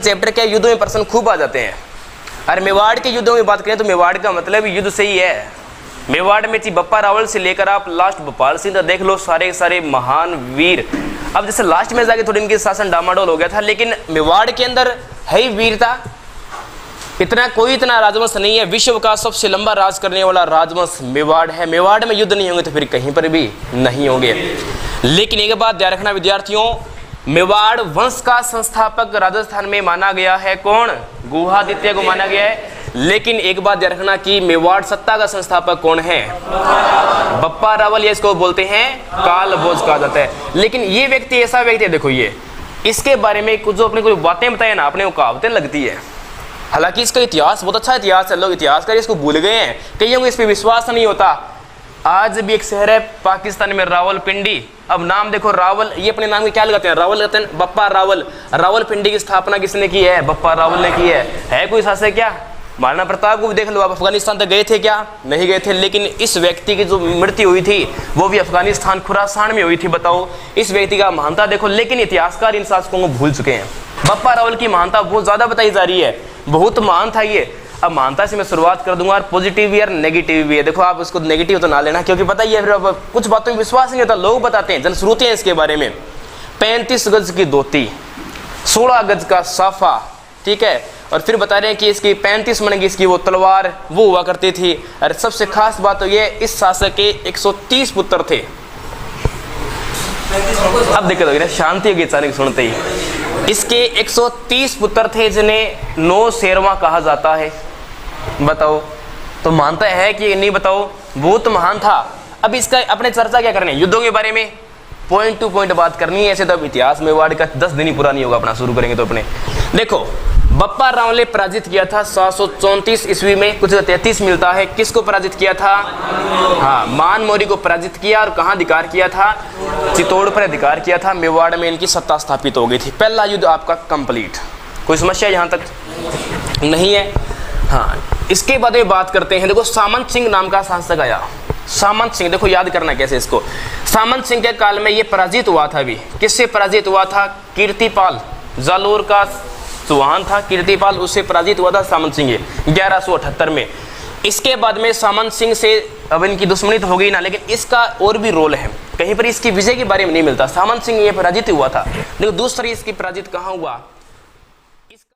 Chapter क्या युद्धों में प्रश्न खूब आ जाते हैं। अरे मेवाड़ के युद्धों की बात करें तो मेवाड़ का मतलब युद्ध से ही है। मेवाड़ में बप्पा रावल से लेकर आप लास्ट भोपाल सिंह देख लो, सारे सारे महान वीर। अब जैसे लास्ट में जाके थोड़ी इनकी शासन डामाडोल हो गया था, लेकिन मेवाड़ के अंदर है ही वीरता। इतना राजवंश नहीं है। विश्व का सबसे लंबा राज करने वाला राजवंश मेवाड़ है। मेवाड़ में युद्ध नहीं होंगे तो फिर कहीं पर भी नहीं होंगे। लेकिन एक बात ध्यान रखना विद्यार्थियों, मेवाड़ वंश का संस्थापक राजस्थान में माना गया है कौन? गुहादित्य को माना गया है। लेकिन एक बात ध्यान रखना कि मेवाड़ सत्ता का संस्थापक कौन है? बप्पा रावल, ये इसको बोलते हैं काल भोज कहा जाता है। लेकिन ये व्यक्ति ऐसा व्यक्ति है, देखो ये इसके बारे में कुछ जो अपने कोई बातें बताए ना, अपने को कहावतें लगती है। हालांकि इसका इतिहास बहुत अच्छा इतिहास है, लोग इतिहासकार इसको भूल गए हैं, कईयों को इस पर विश्वास नहीं होता। आज भी एक शहर है पाकिस्तान में रावलपिंडी। अब नाम देखो रावल, ये अपने नाम के क्या लगाते हैं? रावल लगाते हैं, बप्पा रावल। रावलपिंडी की स्थापना किसने की है? बप्पा रावल ने की है कोई शासक क्या? महाराणा प्रताप को भी देख लो, आप अफगानिस्तान तक गए थे क्या? नहीं गए थे। लेकिन इस व्यक्ति की जो मृत्यु हुई थी वो भी अफगानिस्तान खुरासान में हुई थी। बताओ इस व्यक्ति का महानता देखो। लेकिन इतिहासकार इन शासकों को भूल चुके हैं। बप्पा रावल की महानता बहुत ज्यादा बताई जा रही है, बहुत महान था ये। अब महानता से मैं शुरुआत कर दूंगा, और पॉजिटिव भी और नेगेटिव भी है। देखो आप उसको नेगेटिव तो ना लेना, क्योंकि पता ही है फिर कुछ बातों में विश्वास नहीं होता। लोग बताते हैं, जनश्रुति है इसके बारे में। 35 गज की धोती, 16 गज का साफा, ठीक है। और फिर बता रहे हैं कि इसकी 35 मन की इसकी वो तलवार वो हुआ करती थी। और सबसे खास बात तो ये, इस शासक के 130 पुत्र थे। अब दिक्कत होगी ना, शांति होगी अचानक सुनते ही। इसके 130 पुत्र थे जिन्हें 9 शेरवा कहा जाता है। बताओ तो मानता है कि नहीं? बताओ, बहुत महान था। अब इसका अपने चर्चा क्या करनी है? युद्धों के बारे में पॉइंट टू पॉइंट बात करनी है। ऐसे तो अब इतिहास मेवाड़ का 10 दिन ही पूरा नहीं होगा अपना, शुरू करेंगे तो अपने। देखो बप्पा रावल ने पराजित किया था 734 ईस्वी में, कुछ 33 मिलता है। किसको पराजित किया था? हाँ, मान मौर्य को पराजित किया। और कहाँ अधिकार किया था? चित्तौड़ पर अधिकार किया था। मेवाड़ में इनकी सत्ता स्थापित हो गई थी। पहला युद्ध आपका कंप्लीट। कोई समस्या यहाँ तक नहीं है? हाँ, इसके बाद में बात करते हैं। देखो सामंत सिंह नाम का शासक आया। सामंत सिंह, देखो याद करना कैसे इसको। सामंत सिंह के काल में ये पराजित हुआ था। अभी किससे पराजित हुआ था? कीर्तिपाल, जालोर का चौहान था कीर्तिपाल, उससे पराजित हुआ था सामंत सिंह 1178 में। इसके बाद में सामंत सिंह से अब इनकी दुश्मनी तो हो गई ना, लेकिन इसका और भी रोल है। कहीं पर इसकी विजय के बारे में नहीं मिलता। सामंत सिंह ये पराजित हुआ था। देखो दूसरी इसकी पराजित कहाँ हुआ?